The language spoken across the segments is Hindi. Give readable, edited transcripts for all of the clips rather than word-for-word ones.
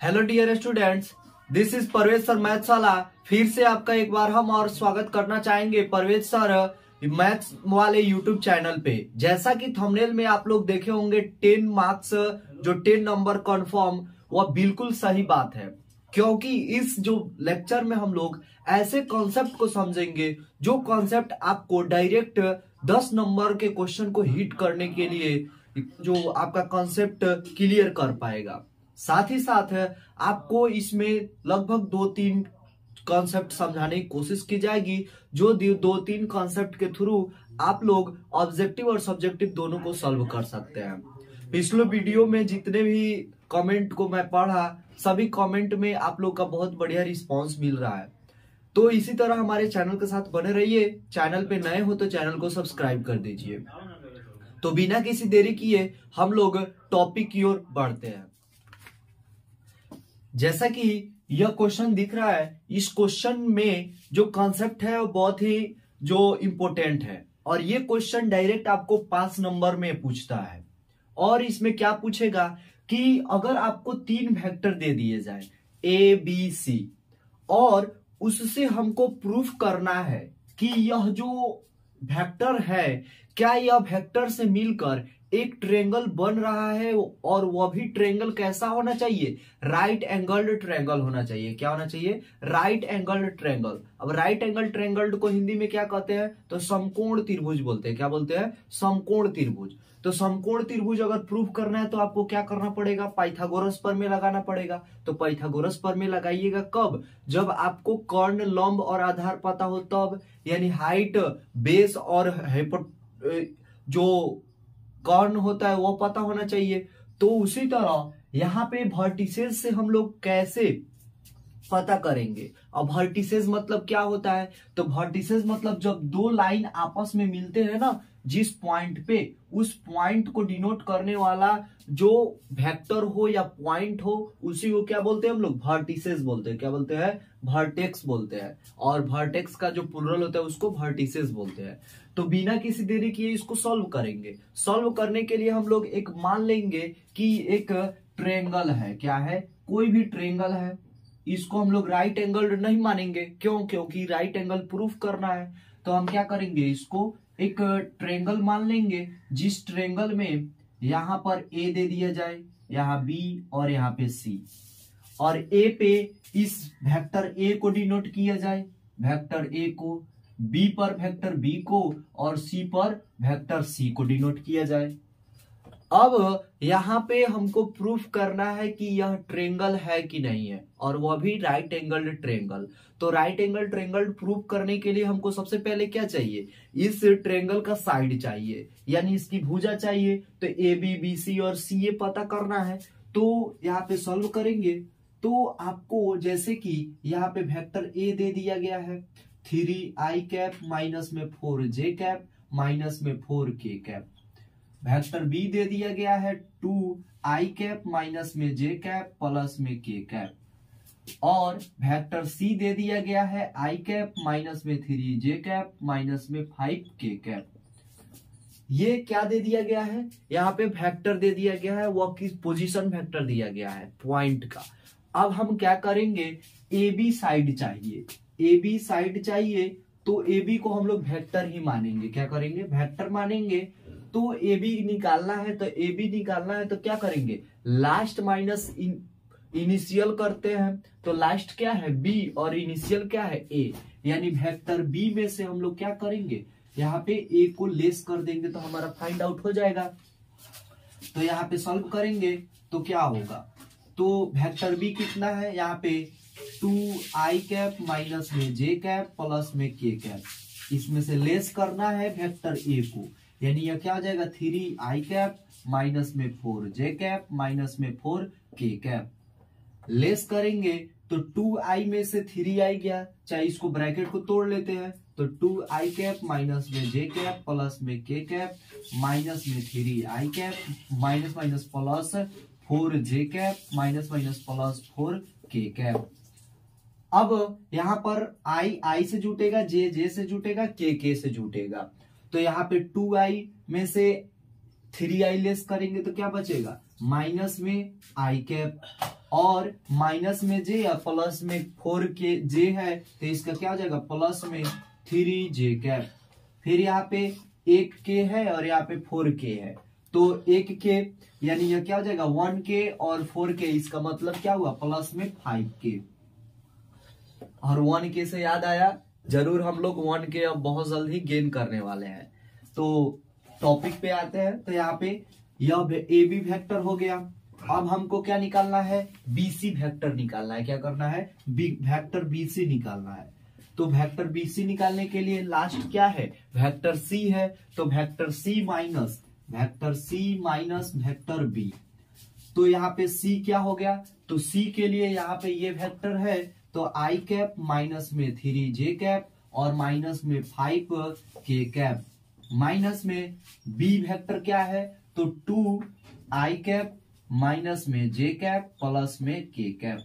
Hello dear students, this is Parvez sir Mathshala. फिर से आपका एक बार हम और स्वागत करना चाहेंगे परवेज सर मैथ्स वाले यूट्यूब चैनल पे। जैसा कि थंबनेल में आप लोग देखे होंगे 10 मार्क्स जो 10 नंबर कंफर्म, वह बिल्कुल सही बात है, क्योंकि इस जो लेक्चर में हम लोग ऐसे कॉन्सेप्ट को समझेंगे जो कॉन्सेप्ट आपको डायरेक्ट 10 नंबर के क्वेश्चन को हिट करने के लिए जो आपका कॉन्सेप्ट क्लियर कर पाएगा। साथ ही साथ आपको इसमें लगभग 2-3 कॉन्सेप्ट समझाने की कोशिश की जाएगी, जो 2-3 कॉन्सेप्ट के थ्रू आप लोग ऑब्जेक्टिव और सब्जेक्टिव दोनों को सॉल्व कर सकते हैं। पिछले वीडियो में जितने भी कमेंट को मैं पढ़ा, सभी कमेंट में आप लोग का बहुत बढ़िया रिस्पांस मिल रहा है। तो इसी तरह हमारे चैनल के साथ बने रहिए। चैनल पे नए हो तो चैनल को सब्सक्राइब कर दीजिए। तो बिना किसी देरी किए हम लोग टॉपिक की ओर बढ़ते हैं। जैसा कि यह क्वेश्चन दिख रहा है, इस क्वेश्चन में जो कॉन्सेप्ट है वो बहुत ही जो इम्पोर्टेंट है, और ये क्वेश्चन डायरेक्ट आपको 5 नंबर में पूछता है। और इसमें क्या पूछेगा कि अगर आपको 3 वेक्टर दे दिए जाए ए बी सी, और उससे हमको प्रूफ करना है कि यह जो वेक्टर है, क्या यह वेक्टर से मिलकर एक ट्रायंगल बन रहा है, और वह भी ट्रायंगल कैसा होना चाहिए? राइट एंगल्ड ट्रायंगल होना चाहिए। क्या होना चाहिए? Right angled triangle. अब राइट एंगल ट्रायंगल को हिंदी में क्या कहते हैं? तो समकोण त्रिभुज बोलते हैं। क्या बोलते हैं? समकोण त्रिभुज। तो समकोण त्रिभुज अगर प्रूफ करना है तो आपको क्या करना पड़ेगा? पाइथागोरस प्रमेय लगाना पड़ेगा। तो पाइथागोरस प्रमेय लगाइएगा कब? जब आपको कर्ण, लंब और आधार पता हो तब, यानी हाइट, बेस और जो कर्ण होता है वो पता होना चाहिए। तो उसी तरह यहाँ पे वर्टिसेस से हम लोग कैसे पता करेंगे? अब वर्टिसेस मतलब क्या होता है? तो वर्टिसेस मतलब जब दो लाइन आपस में मिलते हैं ना, जिस पॉइंट पे, उस पॉइंट को डिनोट करने वाला जो वेक्टर हो या पॉइंट हो, उसी को क्या बोलते हैं हम लोग? वर्टिसेस बोलते हैं। क्या बोलते हैं? वर्टेक्स बोलते हैं। और वर्टेक्स का जो प्लुरल होता है उसको वर्टिसेस बोलते हैं। तो बिना किसी देरी किए इसको सॉल्व करेंगे। सॉल्व करने के लिए हम लोग एक मान लेंगे कि एक ट्रायंगल है। क्या है? कोई भी ट्रायंगल है। इसको हम लोग राइट एंगल नहीं मानेंगे। क्यों? क्योंकि राइट एंगल प्रूफ करना है। तो हम क्या करेंगे? इसको एक ट्रायंगल मान लेंगे, जिस ट्रायंगल में यहां पर ए दे दिया जाए, यहाँ बी और यहाँ पे सी, और ए पे इस वेक्टर ए को डिनोट किया जाए, वेक्टर ए को, बी पर वेक्टर बी को, और सी पर वेक्टर सी को डिनोट किया जाए। अब यहाँ पे हमको प्रूफ करना है कि यह ट्रायंगल है कि नहीं है, और वह भी राइट एंगल ट्रायंगल। तो राइट एंगल ट्रायंगल प्रूफ करने के लिए हमको सबसे पहले क्या चाहिए? इस ट्रायंगल का साइड चाहिए, यानी इसकी भुजा चाहिए। तो ए बी, बी सी और सी ये पता करना है। तो यहाँ पे सॉल्व करेंगे तो आपको, जैसे कि यहाँ पे वेक्टर ए दे दिया गया है 3i कैप माइनस में 4j कैप माइनस में 4k कैप, वेक्टर बी दे दिया गया है 2i कैप माइनस में j कैप प्लस में k कैप, और वेक्टर सी दे दिया गया है i कैप माइनस में 3j कैप माइनस में 5k कैप। ये क्या दे दिया गया है? यहाँ पे वेक्टर दे दिया गया है, वो किस पोजीशन वेक्टर दिया गया है? पॉइंट का। अब हम क्या करेंगे? ए बी साइड चाहिए। ए बी साइड चाहिए तो ए बी को हम लोग वेक्टर ही मानेंगे। क्या करेंगे? वेक्टर मानेंगे। तो ए बी निकालना है, तो ए बी निकालना है तो क्या करेंगे? लास्ट माइनस इनिशियल करते हैं। तो लास्ट क्या है? बी, और इनिशियल क्या है? ए, यानी वेक्टर बी में से हम लोग क्या करेंगे? यहाँ पे ए को लेस कर देंगे तो हमारा फाइंड आउट हो जाएगा। तो यहाँ पे सॉल्व करेंगे तो क्या होगा? तो वेक्टर बी कितना है? यहाँ पे 2i कैप माइनस में j कैप प्लस में k कैप, इसमें से लेस करना है वेक्टर ए को, यानी यह क्या हो जाएगा? 3i कैप माइनस में 4j कैप माइनस में 4k कैप। लेस करेंगे तो 2i में से 3i गया, चाहे इसको ब्रैकेट को तोड़ लेते हैं। तो 2i कैप माइनस में j कैप प्लस में k कैप माइनस में 3i cap minus minus plus 4j cap minus minus plus 4k cap. अब यहाँ पर i से जुटेगा, j से जुटेगा, k से जुटेगा। तो यहाँ पे 2i में से 3i लेस करेंगे तो क्या बचेगा? माइनस में i कैप और माइनस में जे या प्लस में 4k जे है, तो इसका क्या हो जाएगा प्लस में 3j कैप। फिर यहाँ पे 1k है और यहाँ पे 4k है, तो 1k यानी यह क्या हो जाएगा 1k और 4k, इसका मतलब क्या हुआ प्लस में 5k। और 1k से याद आया, जरूर हम लोग 1k अब बहुत जल्द ही गेन करने वाले हैं। तो टॉपिक पे आते हैं। तो यहाँ पे यह ए बी वेक्टर हो गया। अब हमको क्या निकालना है, बीसी वेक्टर निकालना है। क्या करना है, वेक्टर बीसी निकालना है। तो वेक्टर बीसी निकालने के लिए लास्ट क्या है, वेक्टर सी है। तो vector C minus vector B. तो यहाँ पे सी क्या हो गया, तो सी के लिए यहाँ पे ये वेक्टर है, तो आई कैप माइनस में 3j कैप और माइनस में 5k कैप। माइनस में बी वेक्टर क्या है, तो 2i कैप माइनस में j कैप प्लस में k कैप।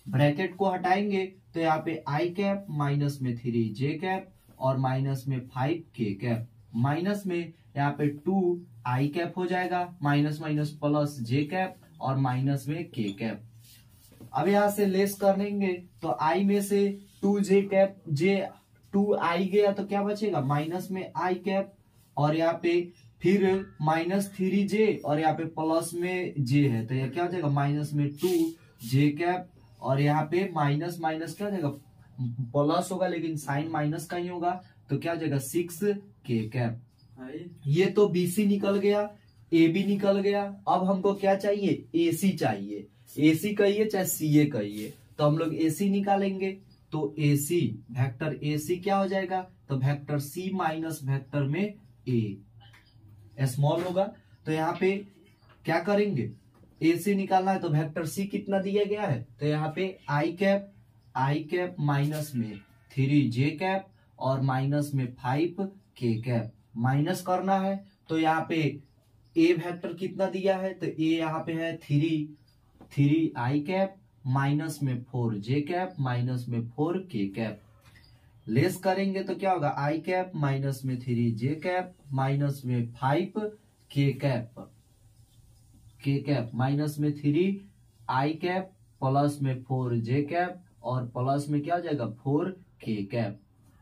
ब्रैकेट को हटाएंगे तो यहाँ पे i कैप माइनस में 3j कैप और माइनस में 5k कैप। माइनस में यहाँ पे 2i कैप हो जाएगा, minus minus plus j cap और माइनस में k कैप। अब यहां से लेस करेंगे तो i में से 2j कैप, j 2i गया तो क्या बचेगा माइनस में i कैप, और यहाँ पे फिर माइनस 3j और यहाँ पे प्लस में j है, तो यह क्या हो जाएगा माइनस में 2j कैप, और यहाँ पे माइनस माइनस क्या हो जाएगा प्लस होगा, लेकिन साइन माइनस का ही होगा, तो क्या हो जाएगा 6k कैप। ये तो BC निकल गया, AB निकल गया। अब हमको क्या चाहिए, AC चाहिए। AC कहिए चाहे CA कहिए, तो हम लोग AC निकालेंगे। तो AC वेक्टर AC क्या हो जाएगा, तो वेक्टर C माइनस वेक्टर में A स्मॉल होगा। तो यहाँ पे क्या करेंगे, AC निकालना है, तो वेक्टर C कितना दिया गया है, तो यहाँ पे I कैप माइनस में 3j कैप और माइनस में 5k कैप। माइनस करना है तो यहाँ पे A वेक्टर कितना दिया है, तो A यहाँ पे है 3i कैप माइनस में 4j कैप माइनस में 4k कैप। लेस करेंगे तो क्या होगा, i कैप माइनस में 3j कैप माइनस में 5k कैप माइनस में 3i कैप प्लस में 4j कैप और प्लस में क्या हो जाएगा 4k कैप।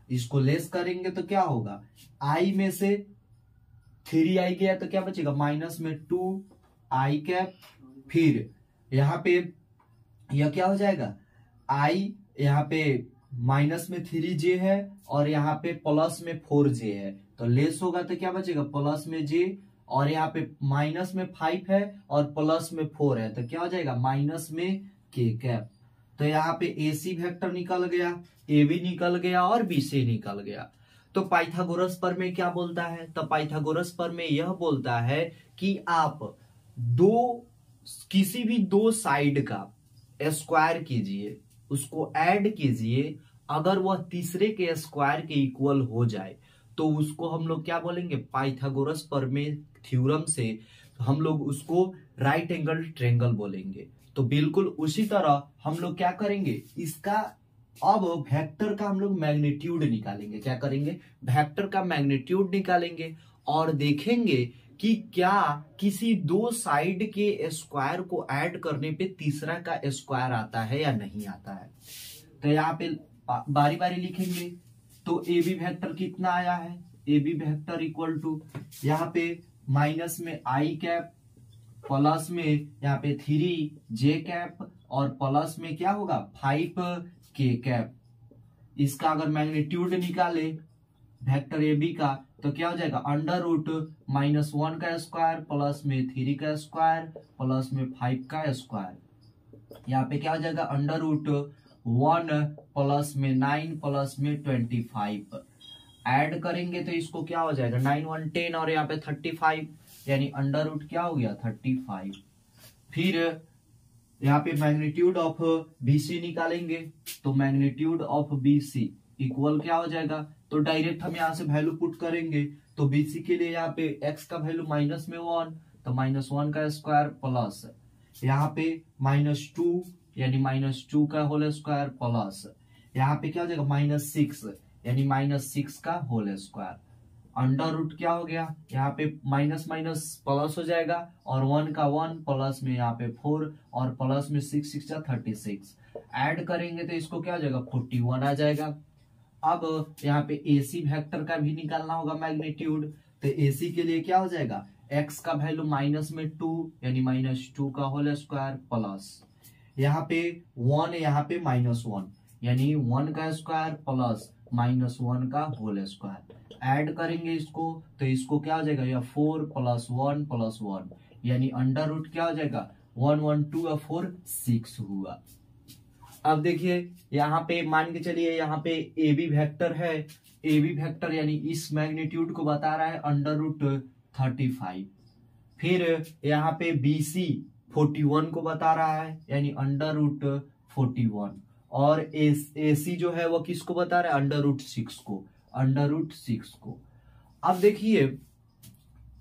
इसको लेस करेंगे तो क्या होगा, i में से 3i गया तो क्या बचेगा माइनस में 2i कैप। फिर यहाँ पे यह क्या हो जाएगा, i यहाँ पे माइनस में 3j है और यहाँ पे प्लस में 4j है, तो लेस होगा तो क्या बचेगा प्लस में j, और यहाँ पे माइनस में 5 है और प्लस में 4 है, तो क्या हो जाएगा माइनस में k कैप। तो यहाँ पे AC वेक्टर निकल गया, AB निकल गया और BC निकल गया। तो पाइथागोरस प्रमेय क्या बोलता है, तो पाइथागोरस प्रमेय यह बोलता है कि आप किसी भी दो साइड का स्क्वायर कीजिए, उसको ऐड कीजिए, अगर वह तीसरे के स्क्वायर के इक्वल हो जाए तो उसको हम लोग क्या बोलेंगे, पाइथागोरस प्रमेय थ्योरम से हम लोग उसको राइट एंगल ट्रायंगल बोलेंगे। तो बिल्कुल उसी तरह हम लोग क्या करेंगे, इसका अब वेक्टर का हम लोग मैग्नीट्यूड निकालेंगे। क्या करेंगे, वेक्टर का मैग्नीट्यूड निकालेंगे और देखेंगे कि क्या किसी दो साइड के स्क्वायर को ऐड करने पे तीसरा का स्क्वायर आता है या नहीं आता है। तो यहाँ पे बारी बारी लिखेंगे। तो ए बी वेक्टर कितना आया है, A B vector equal to यहाँ पे माइनस में आई कैप प्लस में यहाँ पे 3j कैप और प्लस में क्या होगा 5k कैप। इसका अगर मैग्नीट्यूड निकाले वेक्टर ए बी का तो क्या हो जाएगा अंडर रूट -1 का स्क्वायर प्लस में 3 का स्क्वायर प्लस में 5 का स्क्वायर। यहाँ पे क्या हो जाएगा अंडर रूट 1 प्लस में 9 प्लस में 25। ऐड करेंगे तो इसको क्या हो जाएगा 9 1 10 और यहाँ पे 35, यानी अंडर रूट क्या हो गया 35। फिर यहाँ पे मैग्नीट्यूड ऑफ BC निकालेंगे तो मैग्नीट्यूड ऑफ BC इक्वल क्या हो जाएगा, तो डायरेक्ट हम यहाँ से वैल्यू पुट करेंगे। तो BC के लिए यहाँ पे x का वैल्यू माइनस में 1 तो -1 का स्क्वायर प्लस यहाँ पे -2 यानी -2 का होल स्क्वायर प्लस यहाँ पे क्या हो जाएगा -6 यानी -6 का होल स्क्वायर। अंडर रूट क्या हो गया, यहाँ पे माइनस माइनस प्लस हो जाएगा, और 1 का 1 प्लस में यहाँ पे 4 और प्लस में 6 6 जा 36, ऐड करेंगे तो इसको क्या हो जाएगा 41 आ जाएगा। अब यहाँ पे AC वेक्टर का भी निकालना होगा मैग्नीट्यूड, तो AC के लिए क्या हो जाएगा, x का वैल्यू माइनस में 2 यानी -2 का होल स्क्वायर प्लस यहाँ पे 1 यहाँ पे -1 यानी 1 का स्क्वायर प्लस -1 का होल स्क्वायर, ऐड करेंगे इसको तो इसको क्या हो जाएगा, यह 4 + 1 + 1 यानी अंडर रूट क्या हो जाएगा 1 1 2 और 4 6 हुआ। अब देखिए यहाँ पे मान के चलिए यहाँ पे AB वेक्टर है, AB वेक्टर यानी इस मैग्नीट्यूड को बता रहा है अंडर रूट 35, फिर यहाँ पे BC 41 को बता रहा है यानी अंडर रूट 41, और AC जो है वो किसको बता रहा है अंडर रूट 6 को, अंडर रूट 6 को। अब देखिए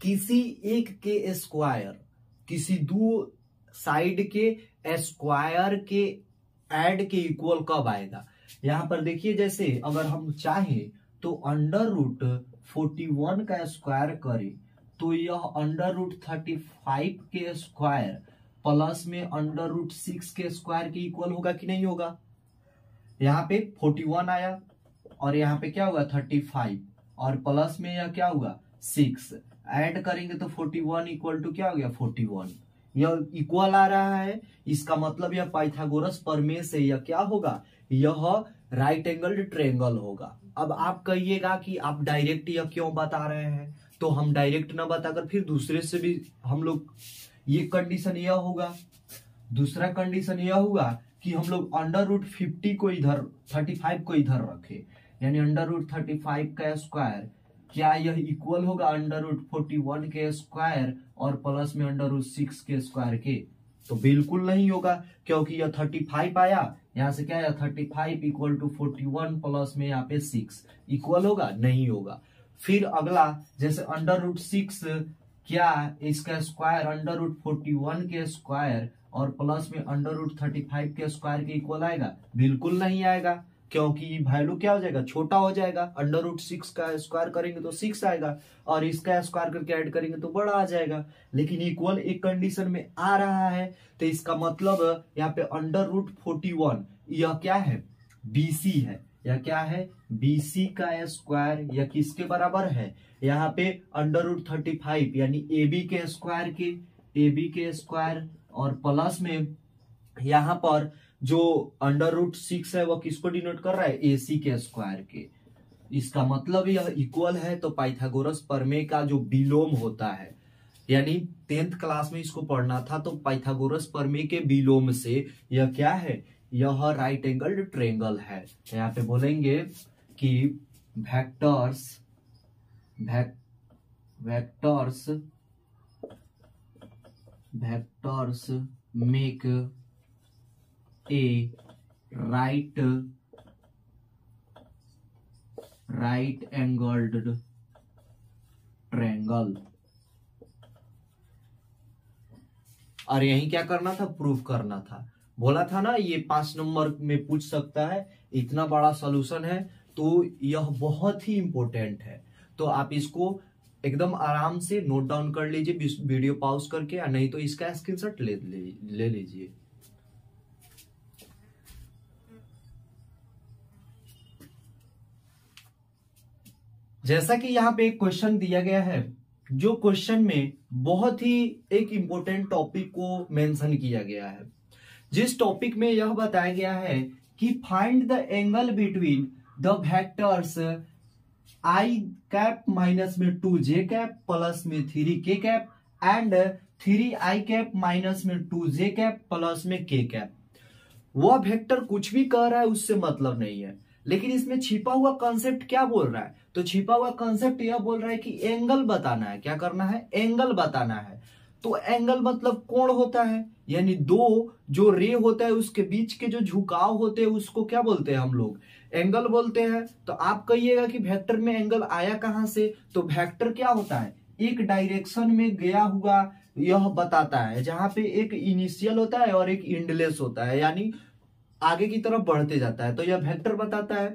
किसी एक के स्क्वायर, किसी दो साइड के स्क्वायर के ऐड के इक्वल कब आएगा, यहाँ पर देखिए जैसे अगर हम चाहें तो अंडर रूट 41 का स्क्वायर करें तो यह अंडर रूट 35 के स्क्वायर प्लस में अंडर रूट 6 के स्क्वायर के इक्वल होगा कि नहीं होगा। यहाँ पे 41 आया और यहाँ पे क्या हुआ 35 और प्लस में यह क्या हुआ 6, ऐड करेंगे तो 41 इक्वल टू क्या हो गया 41, यह इक्वल आ रहा है, इसका मतलब यह पाइथागोरस प्रमेय से यह क्या होगा, यह राइट एंगल्ड ट्रायंगल होगा। अब आप कहिएगा कि आप डायरेक्ट यह क्यों बता रहे हैं, तो हम डायरेक्ट ना बताकर फिर दूसरे से भी हम लोग, ये कंडीशन यह होगा, दूसरा कंडीशन यह हुआ कि हम लोग अंडर रूट 50 को इधर 35 को इधर रखे, यानी अंडर रूट 35 का स्क्वायर क्या यह इक्वल होगा अंडर रूट 41 के स्क्वायर और प्लस में अंडर रूट 6 के स्क्वायर के, तो बिल्कुल नहीं होगा, क्योंकि यह 35 आया, यहाँ से क्या आया 35 इक्वल टू 41 प्लस में यहाँ पे 6 इक्वल होगा, नहीं होगा। फिर अगला जैसे अंडर रूट 6 क्या इसका स्क्वायर अंडर रूट 41 के स्क्वायर और प्लस में अंडर रूट 35 के स्क्वायर के इक्वल आएगा, बिल्कुल नहीं आएगा, क्योंकि वैल्यू क्या हो जाएगा छोटा हो जाएगा, अंडर रूट 6 का स्क्वायर करेंगे तो 6 आएगा और इसका स्क्वायर करके ऐड करेंगे तो बड़ा आ जाएगा, लेकिन इक्वल एक कंडीशन में आ रहा है, तो इसका मतलब यहाँ पे अंडर रूट 41 यह क्या है BC है, यह क्या है BC का स्क्वायर, यह किसके बराबर है, यहाँ पे अंडर रूट 35 यानी AB के स्क्वायर और प्लस में यहाँ पर जो अंडर रूट 6 है वो किसको डिनोट कर रहा है AC के स्क्वायर के, इसका मतलब यह इक्वल है। तो पाइथागोरस प्रमेय का जो विलोम होता है, यानी 10th क्लास में इसको पढ़ना था, तो पाइथागोरस प्रमेय के विलोम से यह क्या है, यह राइट एंगल्ड ट्रायंगल है। यहाँ पे बोलेंगे कि vectors make a right angled triangle. और यही क्या करना था, प्रूफ करना था, बोला था ना ये 5 नंबर में पूछ सकता है, इतना बड़ा सॉल्यूशन है, तो यह बहुत ही इंपॉर्टेंट है। तो आप इसको एकदम आराम से नोट डाउन कर लीजिए वीडियो पॉज करके, या नहीं तो इसका स्क्रीनशॉट ले लीजिए। जैसा कि यहाँ पे एक क्वेश्चन दिया गया है, जो क्वेश्चन में बहुत ही एक इंपॉर्टेंट टॉपिक को मेंशन किया गया है, जिस टॉपिक में यह बताया गया है कि find the angle between the vectors I cap minus में 2j कैप प्लस में 3k cap and 3i cap minus में 2j कैप प्लस में k कैप। वह वेक्टर कुछ भी कह रहा है उससे मतलब नहीं है, लेकिन इसमें छिपा हुआ कॉन्सेप्ट क्या बोल रहा है, तो छिपा हुआ कॉन्सेप्ट यह बोल रहा है कि एंगल बताना है, क्या करना है एंगल बताना है। तो एंगल मतलब कोण होता है, यानी दो जो रे होता है उसके बीच के जो झुकाव होते हैं उसको क्या बोलते हैं हम लोग एंगल बोलते हैं। तो आप कहिएगा कि वेक्टर में एंगल आया कहां से, तो वेक्टर क्या होता है एक डायरेक्शन में गया हुआ यह बताता है, जहां पे एक इनिशियल होता है और एक एंडलेस होता है, यानी आगे की तरफ बढ़ते जाता है, तो यह वेक्टर बताता है।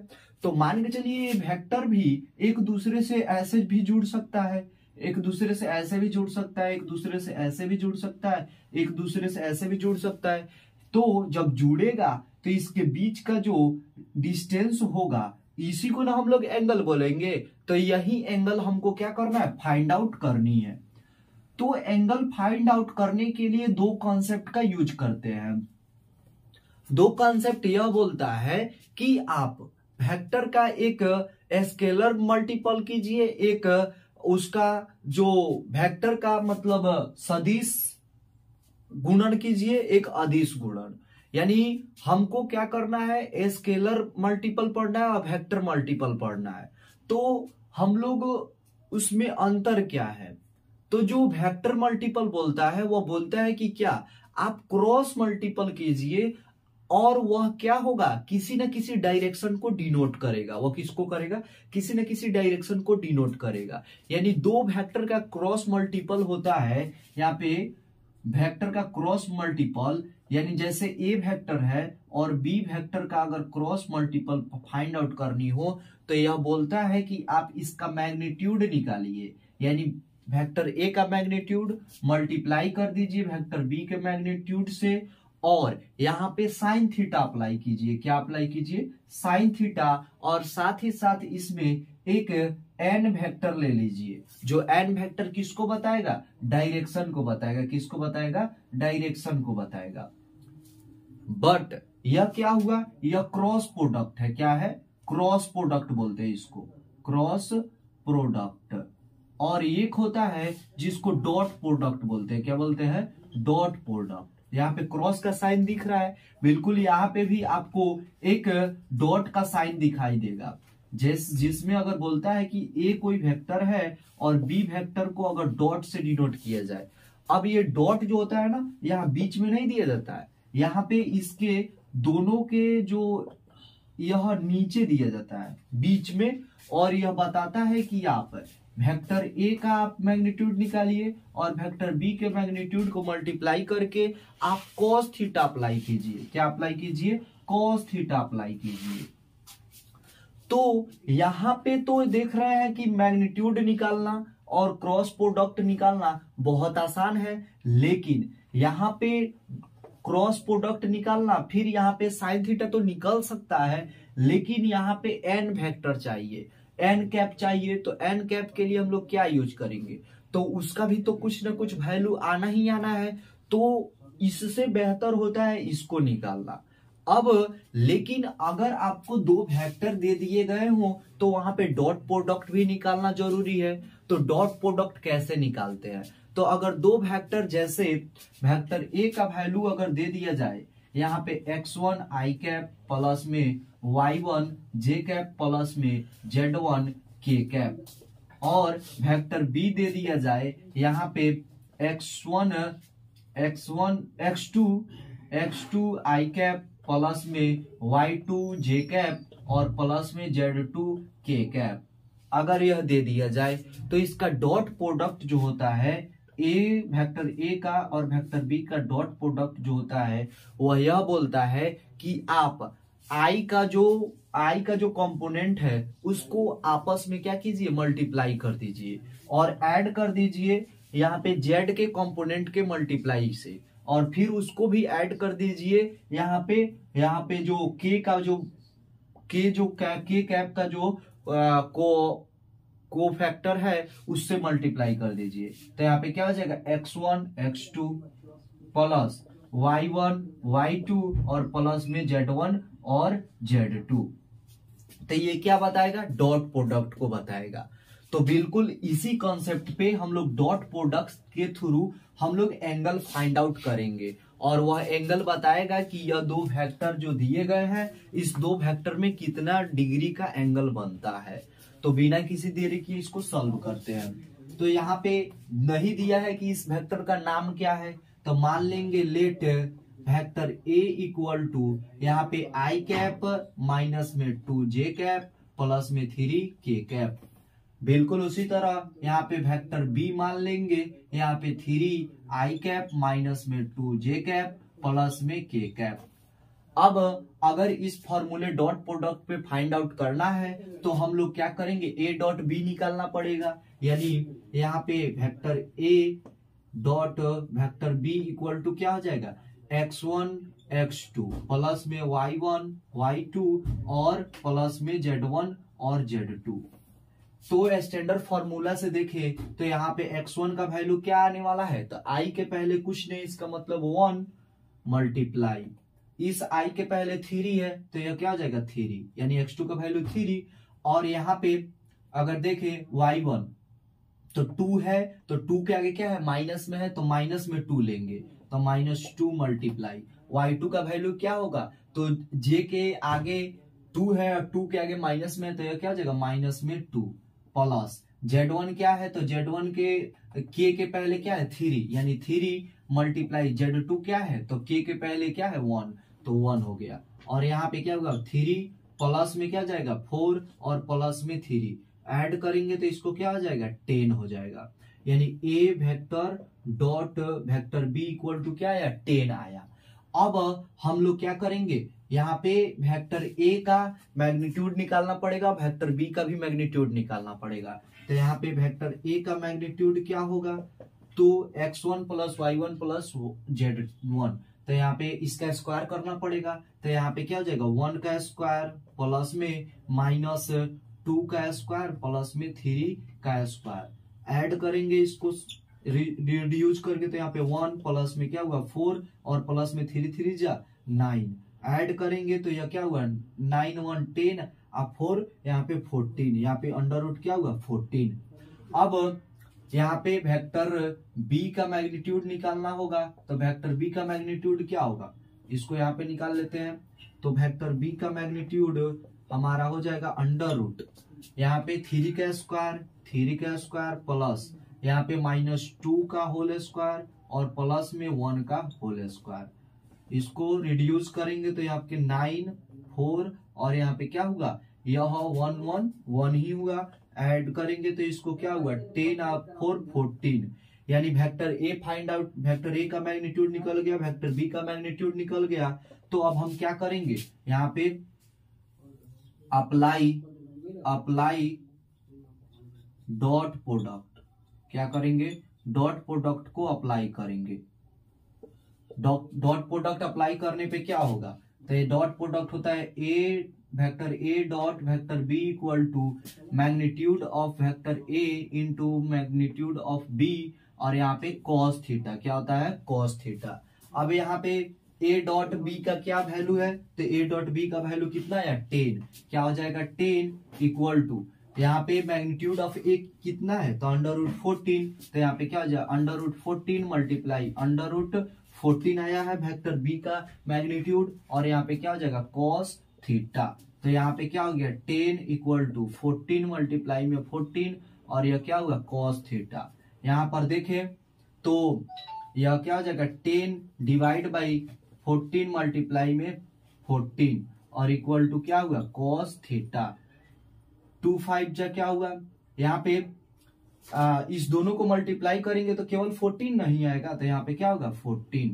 तो मान के चलिए ये वेक्टर भी एक दूसरे से ऐसे भी जुड़ सकता है, एक दूसरे से ऐसे भी जुड़ सकता है, एक दूसरे से ऐसे भी जुड़ सकता है, एक दूसरे से ऐसे भी जुड़ सकता है। तो जब जुड़ेगा तो इसके बीच का जो डिस्टेंस होगा इसी को ना हम लोग एंगल बोलेंगे। तो यही एंगल हमको क्या करना है, फाइंड आउट करनी है। तो एंगल फाइंड आउट करने के लिए दो कॉन्सेप्ट का यूज करते हैं। दो कॉन्सेप्ट यह बोलता है कि आप वेक्टर का एक स्केलर मल्टीपल कीजिए, एक उसका जो वेक्टर का मतलब सदिश गुणन कीजिए, एक अदिश गुणन। यानी हमको क्या करना है, स्केलर मल्टीपल पढ़ना है और वेक्टर मल्टीपल पढ़ना है। तो हम लोग उसमें अंतर क्या है, तो जो वेक्टर मल्टीपल बोलता है वह बोलता है कि क्या आप क्रॉस मल्टीपल कीजिए और वह क्या होगा, किसी न किसी डायरेक्शन को डिनोट करेगा। वह किसको करेगा, किसी न किसी डायरेक्शन को डिनोट करेगा। यानी दो वेक्टर का क्रॉस मल्टीपल होता है, यहाँ पे वेक्टर का क्रॉस मल्टीपल, यानी जैसे ए वेक्टर है और बी वेक्टर का अगर क्रॉस मल्टीपल फाइंड आउट करनी हो तो यह बोलता है कि आप इसका मैग्नीट्यूड निकालिए। यानी वेक्टर ए का मैग्नीट्यूड मल्टीप्लाई कर दीजिए वेक्टर बी के मैग्नीट्यूड से, और यहाँ पे साइन थीटा अप्लाई कीजिए। क्या अप्लाई कीजिए, साइन थीटा। और साथ ही साथ इसमें एक एन वेक्टर ले लीजिए। जो एन वेक्टर किसको बताएगा, डायरेक्शन को बताएगा। किसको बताएगा, डायरेक्शन को बताएगा। बट यह क्या हुआ, यह क्रॉस प्रोडक्ट है। क्या है, क्रॉस प्रोडक्ट बोलते हैं इसको, क्रॉस प्रोडक्ट। और एक होता है जिसको डॉट प्रोडक्ट बोलते हैं। क्या बोलते हैं, डॉट प्रोडक्ट। यहाँ पे क्रॉस का साइन दिख रहा है, बिल्कुल यहाँ पे भी आपको एक डॉट का साइन दिखाई देगा। जिसमें अगर बोलता है कि ए कोई वेक्टर है और बी वेक्टर को अगर डॉट से डिनोट किया जाए। अब ये डॉट जो होता है ना, यहाँ बीच में नहीं दिया जाता है, यहाँ पे इसके दोनों के जो यह नीचे दिया जाता है बीच में, और यह बताता है कि आप वेक्टर ए का आप मैग्नीट्यूड निकालिए और वेक्टर बी के मैग्नीट्यूड को मल्टीप्लाई करके आप cos थीटा अप्लाई कीजिए। क्या अप्लाई कीजिए, cos थीटा अप्लाई कीजिए। तो यहां पे तो देख रहे हैं कि मैग्नीट्यूड निकालना और क्रॉस प्रोडक्ट निकालना बहुत आसान है, लेकिन यहाँ पे क्रॉस प्रोडक्ट निकालना, फिर यहाँ पे साइन थीटा तो निकल सकता है, लेकिन यहाँ पे एन वेक्टर चाहिए, एन कैप चाहिए। तो एन कैप के लिए हम लोग क्या यूज करेंगे, तो उसका भी तो कुछ ना कुछ वैल्यू आना ही आना है। तो इससे बेहतर होता है इसको निकालना। अब लेकिन अगर आपको दो वेक्टर दे दिए गए हो तो वहां पे डॉट प्रोडक्ट भी निकालना जरूरी है। तो डॉट प्रोडक्ट कैसे निकालते हैं, तो अगर दो वेक्टर, जैसे वेक्टर ए का वैल्यू अगर दे दिया जाए यहाँ पे x1 i कैप प्लस में y1 j कैप प्लस में z1 k कैप, और वेक्टर बी दे दिया जाए यहाँ पे x2 i कैप प्लस में y2 j कैप और प्लस में z2 k कैप। अगर यह दे दिया जाए तो इसका डॉट प्रोडक्ट जो होता है, ए वेक्टर ए का और वेक्टर बी का डॉट प्रोडक्ट जो होता है वह यह बोलता है कि आप आई का जो कंपोनेंट है उसको आपस में क्या कीजिए, मल्टीप्लाई कर दीजिए और ऐड कर दीजिए यहाँ पे जेड के कंपोनेंट के मल्टीप्लाई से, और फिर उसको भी ऐड कर दीजिए यहाँ पे जो के कैप का जो को फैक्टर है उससे मल्टीप्लाई कर दीजिए। तो यहाँ पे क्या हो जाएगा, x1 x2 plus y1 y2 और प्लस में z1 और z2। तो ये क्या बताएगा, डॉट प्रोडक्ट को बताएगा। तो बिल्कुल इसी कॉन्सेप्ट पे हम लोग डॉट प्रोडक्ट के थ्रू हम लोग एंगल फाइंड आउट करेंगे, और वह एंगल बताएगा कि यह दो वेक्टर जो दिए गए हैं इस दो वेक्टर में कितना डिग्री का एंगल बनता है। तो बिना किसी देरी के इसको सॉल्व करते हैं। तो यहाँ पे नहीं दिया है कि इस वेक्टर का नाम क्या है, तो मान लेंगे let vector A equal to यहाँ पे आई कैप माइनस में 2j कैप प्लस में 3k कैप। बिल्कुल उसी तरह यहाँ पे वेक्टर बी मान लेंगे यहाँ पे 3i कैप माइनस में 2j कैप प्लस में k कैप। अब अगर इस फॉर्मूले डॉट प्रोडक्ट पे फाइंड आउट करना है तो हम लोग क्या करेंगे, ए डॉट बी निकालना पड़ेगा। यानी यहाँ पे vector A dot vector B equal to क्या हो जाएगा, x1 x2 प्लस में y1 y2 और प्लस में z1 और z2। तो स्टैंडर्ड फॉर्मूला से देखे तो यहाँ पे x1 का वैल्यू क्या आने वाला है, तो i के पहले कुछ नहीं, इसका मतलब 1 मल्टीप्लाई इस i के पहले 3 है तो यह क्या हो जाएगा 3, यानी x2 का वैल्यू 3। और यहाँ पे अगर देखे y1 तो 2 है, तो 2 के आगे क्या है, माइनस में है, तो माइनस में 2 लेंगे, तो -2 मल्टीप्लाई y2 का वैल्यू क्या होगा, तो j के आगे 2 है और 2 के आगे माइनस में है, तो यह क्या हो जाएगा माइनस में 2 प्लस z1 क्या है, तो z1 के k के पहले क्या है 3, यानी 3 मल्टीप्लाई z2 क्या है, तो k के पहले क्या है 1, तो 1 हो गया। और यहाँ पे क्या होगा 3 प्लस में क्या जाएगा 4 और प्लस में 3 ऐड करेंगे तो इसको क्या हो जाएगा 10 हो जाएगा। यानी A vector dot vector B equal to क्या आया 10 आया। अब हम लोग क्या करेंगे, यहाँ पे वेक्टर ए का मैग्नीट्यूड निकालना पड़ेगा, वेक्टर बी का भी मैग्नीट्यूड निकालना पड़ेगा। तो यहाँ पे वेक्टर ए का मैग्नीट्यूड क्या होगा, तो x1 plus y1 plus z1, तो यहाँ पे इसका स्क्वायर करना पड़ेगा। तो यहाँ पे क्या हो जाएगा 1 का स्क्वायर प्लस में -2 का स्क्वायर प्लस में 3 का स्क्वायर ऐड करेंगे, इसको रिड्यूस करके तो यहाँ पे 1 प्लस में क्या हुआ 4 और प्लस में 3 3 जा 9 ऐड करेंगे तो यह क्या हुआ 9 1 10 और 4 यहाँ पे 14, यहाँ पे अंडर रूट क्या हुआ 14। अब यहाँ पे वेक्टर बी का मैग्नीट्यूड निकालना होगा, तो वेक्टर बी का मैग्नीट्यूड क्या होगा, इसको यहाँ पे निकाल लेते हैं। तो वेक्टर बी का मैग्नीट्यूड हमारा हो जाएगा अंडर रूट यहाँ पे 3 का स्क्वायर प्लस यहाँ पे -2 का होल स्क्वायर और प्लस में 1 का होल स्क्वायर। इसको रिड्यूस करेंगे तो यहाँ पे 9 4 और यहाँ पे क्या होगा, यह 1 1 1 ही हुआ, ऐड करेंगे तो इसको क्या हुआ 10 और 4 14। यानी vector A find out, vector A का मैग्नीट्यूड निकल गया, वेक्टर बी का मैग्नीट्यूड निकल गया। तो अब हम क्या करेंगे, यहाँ पे अप्लाई डॉट प्रोडक्ट, क्या करेंगे डॉट प्रोडक्ट को अप्लाई करेंगे। डॉट प्रोडक्ट अप्लाई करने पे क्या होगा, तो ये डॉट प्रोडक्ट होता है A vector A dot vector B equal to magnitude of vector A into magnitude of B और यहाँ पे कॉस थीटा, क्या होता है कॉस थीटा। अब यहाँ पे ए डॉट बी का क्या वैल्यू है, तो ए डॉट बी का वैल्यू कितना है 10, क्या हो जाएगा 10 इक्वल टू यहाँ पे मैग्नीट्यूड ऑफ ए कितना है, तो अंडर रूट 14, तो यहाँ पे क्या हो जाएगा under root 14 multiply under root 14 आया है वेक्टर बी का मैग्नीट्यूड और यहाँ पे क्या हो जाएगा कॉस थीटा। तो यहाँ पे क्या हो गया 10 इक्वल टू 14 मल्टीप्लाई में 14 और यह क्या हुआ कॉस थीटा। यहाँ पर देखें तो यह क्या हो जाएगा 10 डिवाइड बाई 14 मल्टीप्लाई में 14 और इक्वल टू क्या हुआ कॉस थीटा। 2 5 जा क्या हुआ, यहाँ पे इस दोनों को मल्टीप्लाई करेंगे तो केवल 14 नहीं आएगा, तो यहाँ पे क्या होगा 14,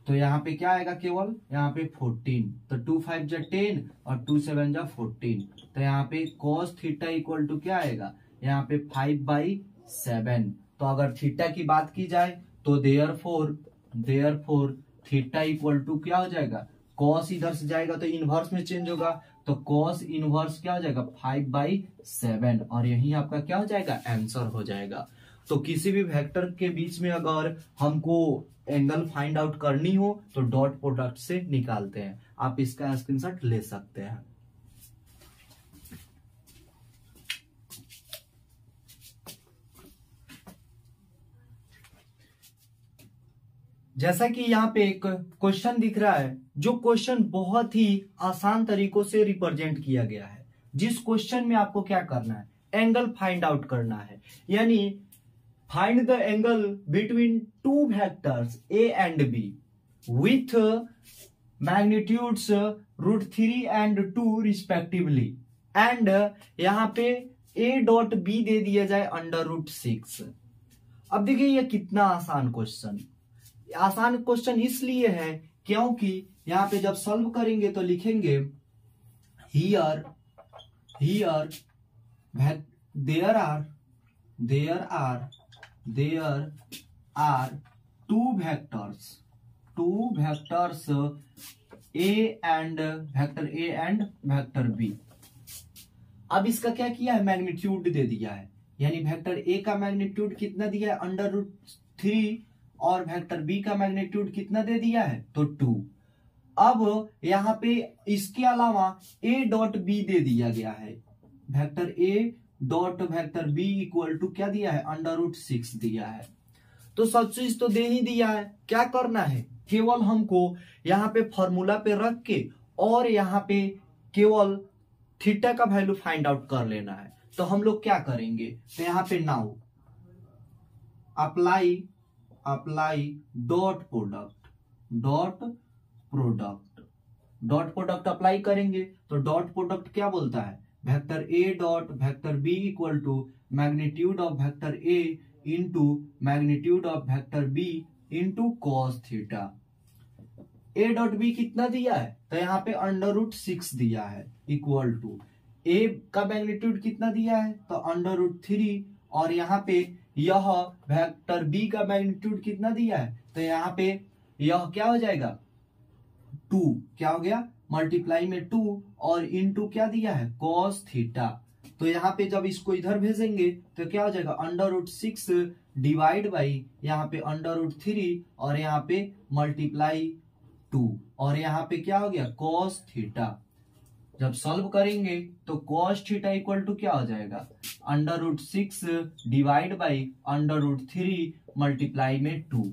तो यहाँ पे क्या आएगा केवल यहाँ पे 14, तो 2 5 जा 10 और 2 7 जा 14, तो यहाँ पे cos थीटा इक्वल टू क्या आएगा यहाँ पे 5/7। तो अगर थीटा की बात की जाए तो देयरफॉर थीटा इक्वल टू क्या हो जाएगा, cos इधर से जाएगा तो इनवर्स में चेंज होगा, तो cos इनवर्स क्या हो जाएगा 5/7 और यही आपका क्या हो जाएगा आंसर हो जाएगा। तो किसी भी वेक्टर के बीच में अगर हमको एंगल फाइंड आउट करनी हो तो डॉट प्रोडक्ट से निकालते हैं, आप इसका स्क्रीनशॉट ले सकते हैं। जैसा कि यहाँ पे एक क्वेश्चन दिख रहा है, जो क्वेश्चन बहुत ही आसान तरीकों से रिप्रेजेंट किया गया है। जिस क्वेश्चन में आपको क्या करना है, एंगल फाइंड आउट करना है, यानी find the angle between two vectors A and B with magnitudes √3 and 2 respectively, and यहाँ पे ए डॉट बी दे दिया जाए √6। अब देखिए ये कितना आसान क्वेश्चन, आसान क्वेश्चन इसलिए है क्योंकि यहाँ पे जब सॉल्व करेंगे तो लिखेंगे here there are two vectors A and vector B. अब इसका क्या किया है, मैग्नीट्यूड दे दिया है, यानी वेक्टर ए का मैग्नीट्यूड कितना दिया है, √3, और वेक्टर बी का मैग्नीट्यूड कितना दे दिया है, तो 2। अब यहाँ पे इसके अलावा a डॉट बी दे दिया गया है, vector a dot vector b equal to क्या दिया है, √6 दिया है। तो सब चीज तो दे ही दिया है, क्या करना है, केवल हमको यहाँ पे फॉर्मूला पे रख के और यहाँ पे केवल थीटा का वैल्यू फाइंड आउट कर लेना है। तो हम लोग क्या करेंगे, तो यहाँ पे now apply dot product apply करेंगे। तो डॉट प्रोडक्ट क्या बोलता है, vector A dot vector B equal to magnitude of vector A into magnitude of vector B into cos theta. A dot B कितना दिया है, तो यहाँ पे √6 दिया है इक्वल टू ए का मैग्नीट्यूड कितना दिया है, तो √3, और यहाँ पे यह वेक्टर बी का मैग्नीट्यूड कितना दिया है, तो यहाँ पे यह क्या हो जाएगा 2, क्या हो गया मल्टीप्लाई में 2 और इनटू क्या दिया है कॉस थीटा। तो यहाँ पे जब इसको इधर भेजेंगे तो क्या हो जाएगा √6 डिवाइड बाई यहाँ पे √3 और यहाँ पे मल्टीप्लाई 2 और यहाँ पे क्या हो गया कॉस थीटा। जब सॉल्व करेंगे तो कॉस थीटा इक्वल टू क्या हो जाएगा √6 डिवाइड बाई √3 मल्टीप्लाई में 2।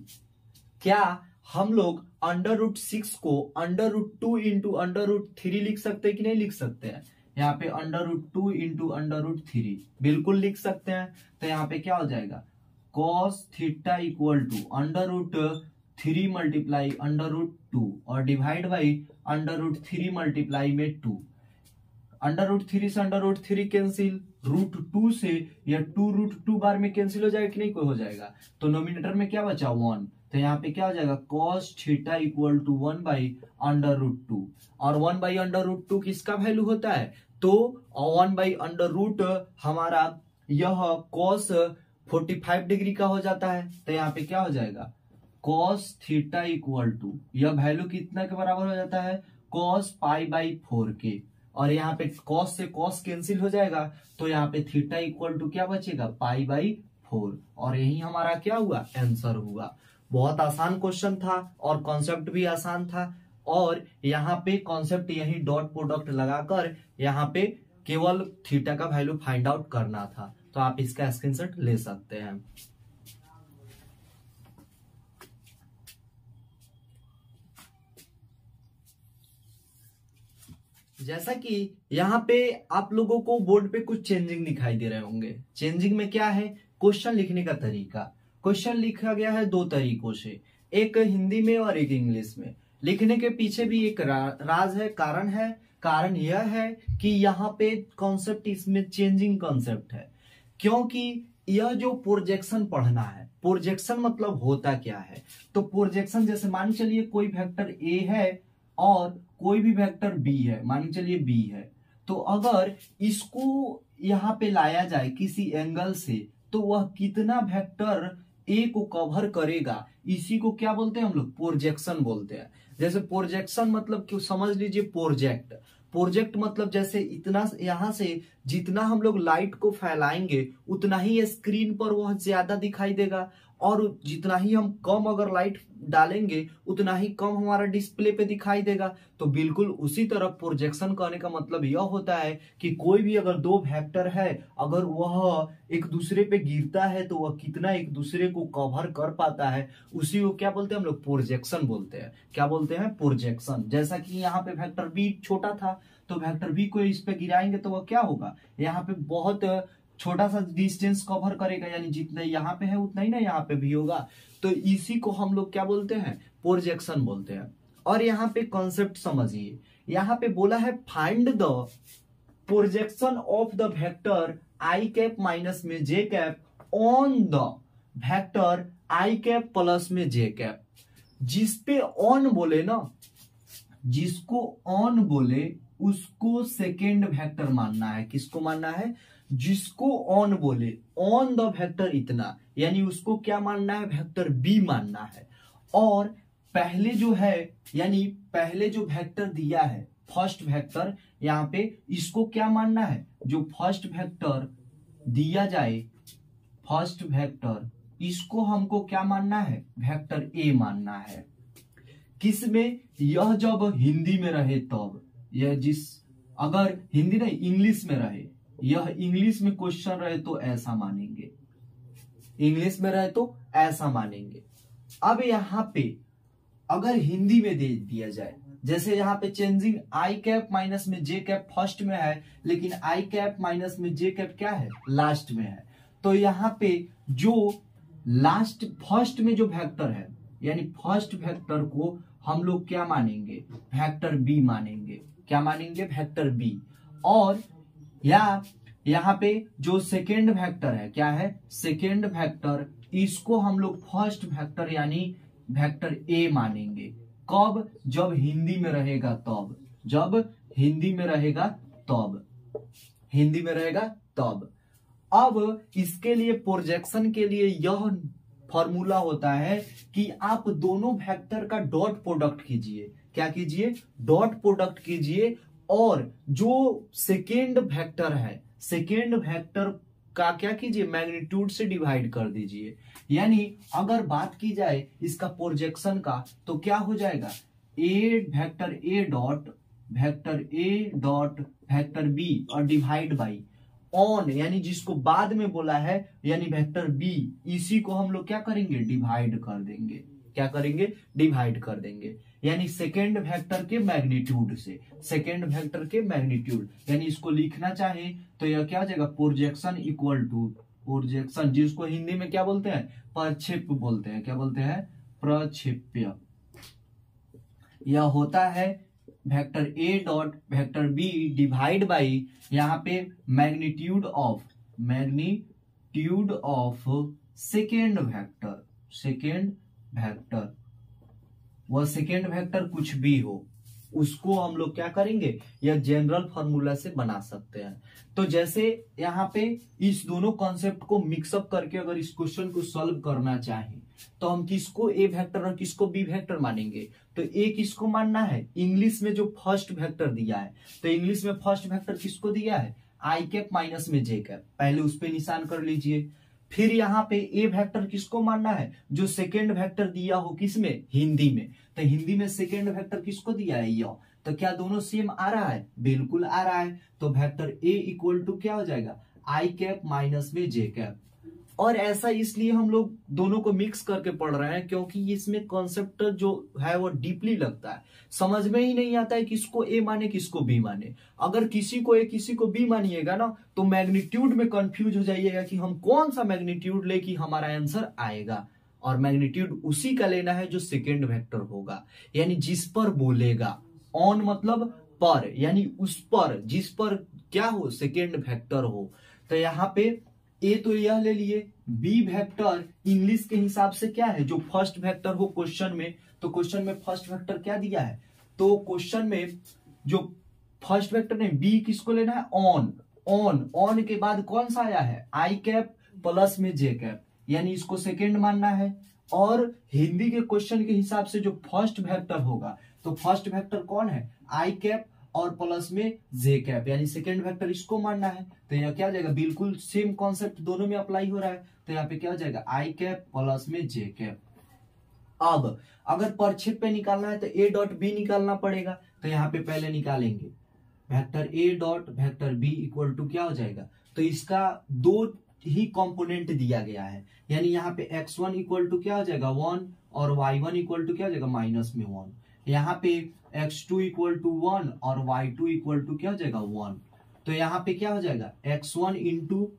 क्या हम लोग √6 को √2 इंटू √3 लिख सकते हैं कि नहीं लिख सकते हैं, यहाँ पे √2 इंटू √3 बिल्कुल लिख सकते हैं। तो यहाँ पे क्या हो जाएगा cos theta equal to √3 multiply √2 और डिवाइड बाई √3 मल्टीप्लाई में 2। √3 से √3 कैंसिल, √2 से या 2 बार में कैंसिल हो जाएगा कि नहीं, कोई हो जाएगा। तो नोमिनेटर में क्या बचा 1, तो यहाँ पे क्या हो जाएगा cos theta equal to 1 by √2 और 1 बाई √2 किसका वैल्यू होता है, तो 1 बाई √ हमारा यह cos 45 डिग्री का हो जाता है। तो यहाँ पे क्या हो जाएगा cos थीटा इक्वल टू यह वैल्यू कितना के बराबर हो जाता है cos π/4 के, और यहाँ पे cos से cos कैंसिल हो जाएगा तो यहाँ पे थीटा इक्वल टू क्या बचेगा π/4 और यही हमारा क्या हुआ आंसर हुआ। बहुत आसान क्वेश्चन था और कॉन्सेप्ट भी आसान था, और यहाँ पे कॉन्सेप्ट यही डॉट प्रोडक्ट लगाकर यहाँ पे केवल थीटा का वैल्यू फाइंड आउट करना था। तो आप इसका स्क्रीनशॉट ले सकते हैं। जैसा कि यहाँ पे आप लोगों को बोर्ड पे कुछ चेंजिंग दिखाई दे रहे होंगे। चेंजिंग में क्या है, क्वेश्चन लिखने का तरीका। क्वेश्चन लिखा गया है 2 तरीकों से, एक हिंदी में और एक इंग्लिश में। लिखने के पीछे भी एक राज है, कारण है। कारण यह है कि यहाँ पे कॉन्सेप्ट इसमें चेंजिंग कॉन्सेप्ट है, क्योंकि यह जो प्रोजेक्शन पढ़ना है, प्रोजेक्शन मतलब होता क्या है। तो प्रोजेक्शन जैसे मान चलिए कोई वेक्टर ए है और कोई भी वेक्टर बी है, मान चलिए बी है, तो अगर इसको यहाँ पे लाया जाए किसी एंगल से तो वह कितना वेक्टर ए को कवर करेगा, इसी को क्या बोलते हैं हम लोग प्रोजेक्शन बोलते हैं। जैसे प्रोजेक्शन मतलब क्यों समझ लीजिए, प्रोजेक्ट मतलब जैसे इतना यहाँ से जितना हम लोग लाइट को फैलाएंगे उतना ही स्क्रीन पर वह ज्यादा दिखाई देगा, और जितना ही हम कम अगर लाइट डालेंगे उतना ही कम हमारा डिस्प्ले पे दिखाई देगा। तो बिल्कुल उसी तरह प्रोजेक्शन करने का मतलब यह होता है कि कोई भी अगर 2 वेक्टर है, अगर वह एक दूसरे पे गिरता है तो वह कितना एक दूसरे को कवर कर पाता है, उसी को क्या बोलते हैं हम लोग प्रोजेक्शन बोलते हैं। क्या बोलते हैं प्रोजेक्शन। जैसा कि यहाँ पे वेक्टर बी छोटा था तो वेक्टर बी को इस पे गिराएंगे तो वह क्या होगा, यहाँ पे बहुत छोटा सा डिस्टेंस कवर करेगा, यानी जितना यहाँ पे है उतना ही ना यहाँ पे भी होगा। तो इसी को हम लोग क्या बोलते हैं प्रोजेक्शन बोलते हैं। और यहाँ पे कॉन्सेप्ट समझिए, यहाँ पे बोला है find the projection of the vector I cap minus में J cap on the vector I cap plus में जे कैप। जिसपे ऑन बोले ना, जिसको ऑन बोले उसको सेकेंड वेक्टर मानना है। किसको मानना है? जिसको ऑन बोले, ऑन द वेक्टर इतना, यानी उसको क्या मानना है? वेक्टर बी मानना है। और पहले जो है, यानी पहले जो वेक्टर दिया है फर्स्ट वेक्टर, यहाँ पे इसको क्या मानना है? जो फर्स्ट वेक्टर दिया जाए, फर्स्ट वेक्टर, इसको हमको क्या मानना है? वेक्टर ए मानना है। किसमें? यह जब हिंदी में रहे तब, यह अगर हिंदी नहीं इंग्लिश में रहे, यह इंग्लिश में क्वेश्चन रहे तो ऐसा मानेंगे, इंग्लिश में रहे तो ऐसा मानेंगे। अब यहाँ पे अगर हिंदी में दे दिया जाए, जैसे यहाँ पे चेंजिंग आई कैप माइनस में जे कैप फर्स्ट में है, लेकिन आई कैप माइनस में जे कैप क्या है? लास्ट में है। तो यहाँ पे जो लास्ट फर्स्ट में जो वेक्टर है, यानी फर्स्ट वेक्टर को हम लोग क्या मानेंगे? वेक्टर बी मानेंगे। क्या मानेंगे? Vector B. और या यहाँ पे जो सेकेंड वेक्टर है, क्या है? सेकेंड वेक्टर, इसको हम लोग फर्स्ट वेक्टर यानी वेक्टर ए मानेंगे। कब? जब हिंदी में रहेगा तब, जब हिंदी में रहेगा तब, हिंदी में रहेगा तब। अब इसके लिए प्रोजेक्शन के लिए यह फॉर्मूला होता है कि आप दोनों वेक्टर का डॉट प्रोडक्ट कीजिए। क्या कीजिए? डॉट प्रोडक्ट कीजिए, और जो सेकेंड वेक्टर है, सेकेंड वेक्टर का क्या कीजिए? मैग्नीट्यूड से डिवाइड कर दीजिए। यानी अगर बात की जाए इसका प्रोजेक्शन का, तो क्या हो जाएगा? A vector A dot vector A dot vector B और डिवाइड बाई ऑन, यानी जिसको बाद में बोला है, यानी वेक्टर बी, इसी को हम लोग क्या करेंगे? डिवाइड कर देंगे। क्या करेंगे? डिवाइड कर देंगे। यानी सेकेंड वेक्टर के मैग्नीट्यूड से, सेकेंड वेक्टर के मैग्नीट्यूड, यानी इसको लिखना चाहे तो यह क्या हो जाएगा? प्रोजेक्शन इक्वल टू प्रोजेक्शन, जिसको हिंदी में क्या बोलते हैं? प्रक्षेप्य बोलते हैं। क्या बोलते हैं? प्रक्षेप्य। यह होता है vector A dot vector B divide by यहाँ पे magnitude of second vector, second vector, वह सेकेंड वेक्टर कुछ भी हो, उसको हम लोग क्या करेंगे? यह जनरल फॉर्मूला से बना सकते हैं। तो जैसे यहाँ पे इस दोनों कॉन्सेप्ट को मिक्सअप करके अगर इस क्वेश्चन को सॉल्व करना चाहें, तो हम किसको ए वेक्टर और किसको बी वेक्टर मानेंगे? तो ए किसको मानना है? इंग्लिश में जो फर्स्ट वेक्टर दिया है, तो इंग्लिश में फर्स्ट वेक्टर किसको दिया है? आई कैप माइनस में जे कैप, पहले उस पे निशान कर लीजिए। फिर यहाँ पे ए वेक्टर किसको मानना है? जो सेकेंड वेक्टर दिया हो, किसमें? हिंदी में। तो हिंदी में सेकेंड वेक्टर किसको दिया है? यह। तो क्या दोनों सेम आ रहा है? बिल्कुल आ रहा है। तो वेक्टर ए इक्वल टू क्या हो जाएगा? आई कैप माइनस में जे कैप। और ऐसा इसलिए हम लोग दोनों को मिक्स करके पढ़ रहे हैं क्योंकि इसमें कॉन्सेप्ट जो है वो डीपली लगता है, समझ में ही नहीं आता है किसको ए माने किसको बी माने। अगर किसी को ए किसी को बी मानिएगा ना, तो मैग्नीट्यूड में कंफ्यूज हो जाइएगा कि हम कौन सा मैग्नीट्यूड ले कि हमारा आंसर आएगा। और मैग्नीट्यूड उसी का लेना है जो सेकेंड वेक्टर होगा, यानी जिस पर बोलेगा। ऑन मतलब पर, यानी उस पर, जिस पर क्या हो? सेकेंड वेक्टर हो। तो यहाँ पे ए तो यह ले लिए, बी वेक्टर इंग्लिश के हिसाब से क्या है? जो फर्स्ट वेक्टर हो क्वेश्चन में। तो क्वेश्चन में फर्स्ट वेक्टर क्या दिया है? तो क्वेश्चन में जो फर्स्ट वेक्टर ने बी किसको लेना है? ऑन। ऑन, ऑन के बाद कौन सा आया है? आई कैप प्लस में जे कैप, यानी इसको सेकेंड मानना है। और हिंदी के क्वेश्चन के हिसाब से जो फर्स्ट वेक्टर होगा, तो फर्स्ट वेक्टर कौन है? आई कैप और प्लस में जे कैप, यानी सेकेंड वेक्टर इसको मानना है। तो यह क्या हो जाएगा? बिल्कुल सेम कॉन्सेप्ट दोनों में अप्लाई हो रहा है। तो यहाँ पे क्या हो जाएगा? आई कैप प्लस में जे कैप। अब अगर प्रक्षेप पे निकालना है तो ए डॉट बी निकालना पड़ेगा। तो यहाँ पे पहले निकालेंगे vector A dot vector B equal to क्या हो जाएगा? तो इसका दो ही कंपोनेंट दिया गया है, यानी यहाँ पे x1 इक्वल टू क्या हो जाएगा? 1 और y1 इक्वल टू क्या हो जाएगा? माइनस में 1। यहाँ पे x2 इक्वल टू 1 और y2 इक्वल टू क्या हो जाएगा? 1। तो यहाँ पे क्या हो जाएगा? x1 into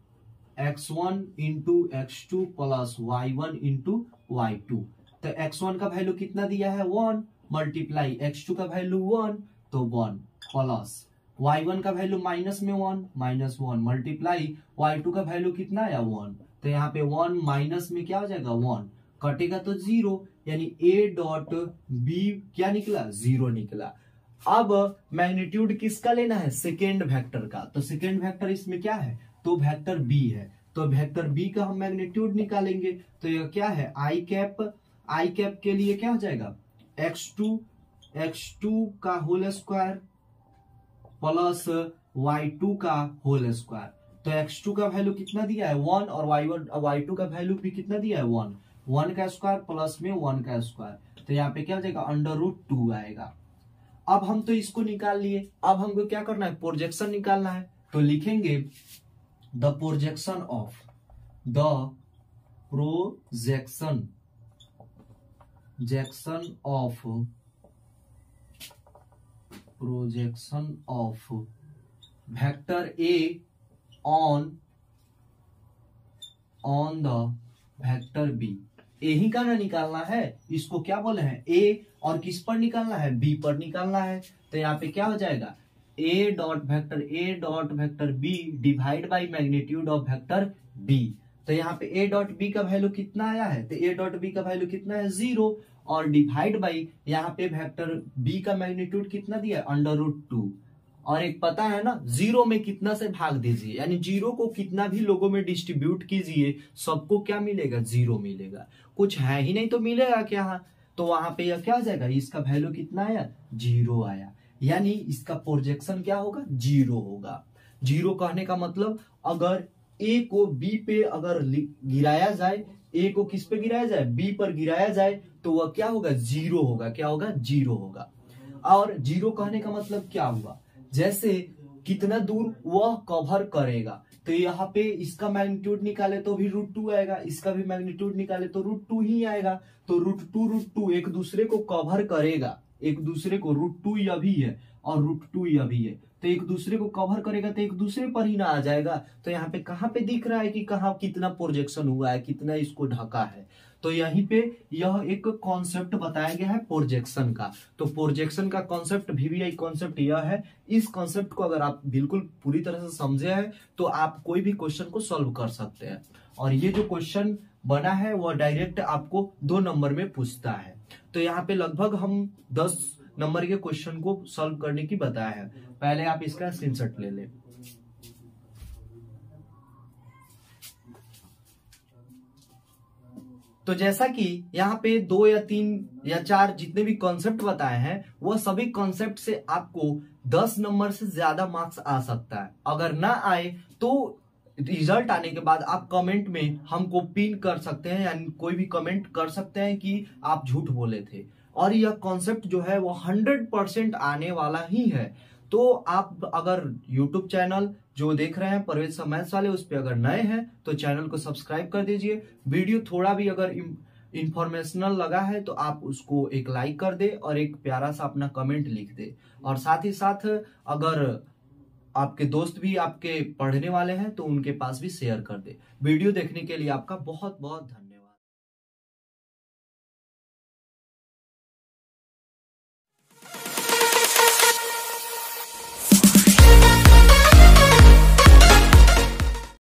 x2 plus y1 into y2। तो x1 का वैल्यू कितना दिया है? 1 मल्टीप्लाई x2 का वैल्यू 1 तो 1 प्लस y1 का वैल्यू माइनस में 1 माइनस 1 मल्टीप्लाई y2 का वैल्यू कितना आया? 1। तो यहाँ पे 1 माइनस में क्या हो जाएगा? 1 कटेगा तो 0, यानी a डॉट बी क्या निकला? 0 निकला। अब मैग्नीट्यूड किसका लेना है, सेकेंड वेक्टर का। तो सेकेंड वेक्टर इसमें क्या है, तो वेक्टर बी है, तो वेक्टर बी का हम मैग्नीट्यूड निकालेंगे। तो यह क्या है, आई कैप के लिए क्या हो जाएगा, x2 का होल स्क्वायर प्लस y2 का होल स्क्वायर। तो x2 का वैल्यू कितना दिया है 1 और y2 का वैल्यू भी कितना दिया है 1 का स्क्वायर प्लस में 1 का स्क्वायर। तो यहाँ पे क्या हो जाएगा √2 आएगा। अब हम तो इसको निकाल लिए, अब हमको क्या करना है, प्रोजेक्शन निकालना है। तो लिखेंगे the projection of vector A on the vector B. A ही का ना निकालना है, इसको क्या बोले हैं ए, और किस पर निकालना है, बी पर निकालना है। तो यहाँ पे क्या हो जाएगा A dot vector B divide by magnitude of vector B. तो यहाँ पे ए डॉट बी का वैल्यू कितना आया है, तो ए डॉट बी का वैल्यू कितना है 0, और डिवाइड बाई यहाँ पे वेक्टर बी का मैग्नीट्यूड कितना दिया है √2। और एक पता है ना, 0 में कितना से भाग दीजिए, यानी 0 को कितना भी लोगों में डिस्ट्रीब्यूट कीजिए, सबको क्या मिलेगा 0 मिलेगा, कुछ है ही नहीं तो मिलेगा क्या। तो वहां पे यह क्या आ जाएगा, इसका वैल्यू कितना आया 0 आया, यानी इसका प्रोजेक्शन क्या होगा 0 होगा। 0 कहने का मतलब अगर ए को बी पे अगर गिराया जाए, ए को किस पे गिराया जाए, बी पर गिराया जाए, तो वह क्या होगा 0 होगा, क्या होगा 0 होगा। और 0 कहने का मतलब क्या हुआ, जैसे कितना दूर वह कवर करेगा। तो यहाँ पे इसका मैग्नीट्यूड निकाले तो भी √2 आएगा, इसका भी मैग्नीट्यूड निकाले तो √2 ही आएगा। तो √2 एक दूसरे को कवर करेगा, एक दूसरे को √2 यह भी है और √2 यह भी है, तो एक दूसरे को कवर करेगा तो एक दूसरे पर ही ना आ जाएगा। तो यहाँ पे कहाँ पे दिख रहा है कि कहाँ कितना प्रोजेक्शन हुआ है, कितना इसको ढका है। तो यहीं पे यह एक कॉन्सेप्ट बताया गया है प्रोजेक्शन का। तो प्रोजेक्शन का कॉन्सेप्ट VVI कॉन्सेप्ट यह है, इस कॉन्सेप्ट को अगर आप बिल्कुल पूरी तरह से समझे हैं तो आप कोई भी क्वेश्चन को सॉल्व कर सकते हैं। और ये जो क्वेश्चन बना है वह डायरेक्ट आपको 2 नंबर में पूछता है। तो यहाँ पे लगभग हम 10 नंबर के क्वेश्चन को सॉल्व करने की बताया है। पहले आप इसका स्क्रीनशॉट ले लें। तो जैसा कि यहाँ पे 2 या 3 या 4 जितने भी कॉन्सेप्ट बताए हैं, वह सभी कॉन्सेप्ट से आपको 10 नंबर से ज्यादा मार्क्स आ सकता है। अगर ना आए तो रिजल्ट आने के बाद आप कमेंट में हमको पिन कर सकते हैं, यानी कोई भी कमेंट कर सकते हैं कि आप झूठ बोले थे। और यह कॉन्सेप्ट जो है वो 100% आने वाला ही है। तो आप अगर YouTube चैनल जो देख रहे हैं परवेज सर मैथ्स वाले, उस पर अगर नए हैं तो चैनल को सब्सक्राइब कर दीजिए। वीडियो थोड़ा भी अगर इंफॉर्मेशनल लगा है तो आप उसको एक लाइक कर दे और एक प्यारा सा अपना कमेंट लिख दे। और साथ ही साथ अगर आपके दोस्त भी आपके पढ़ने वाले हैं तो उनके पास भी शेयर कर दे। वीडियो देखने के लिए आपका बहुत बहुत धन्यवाद।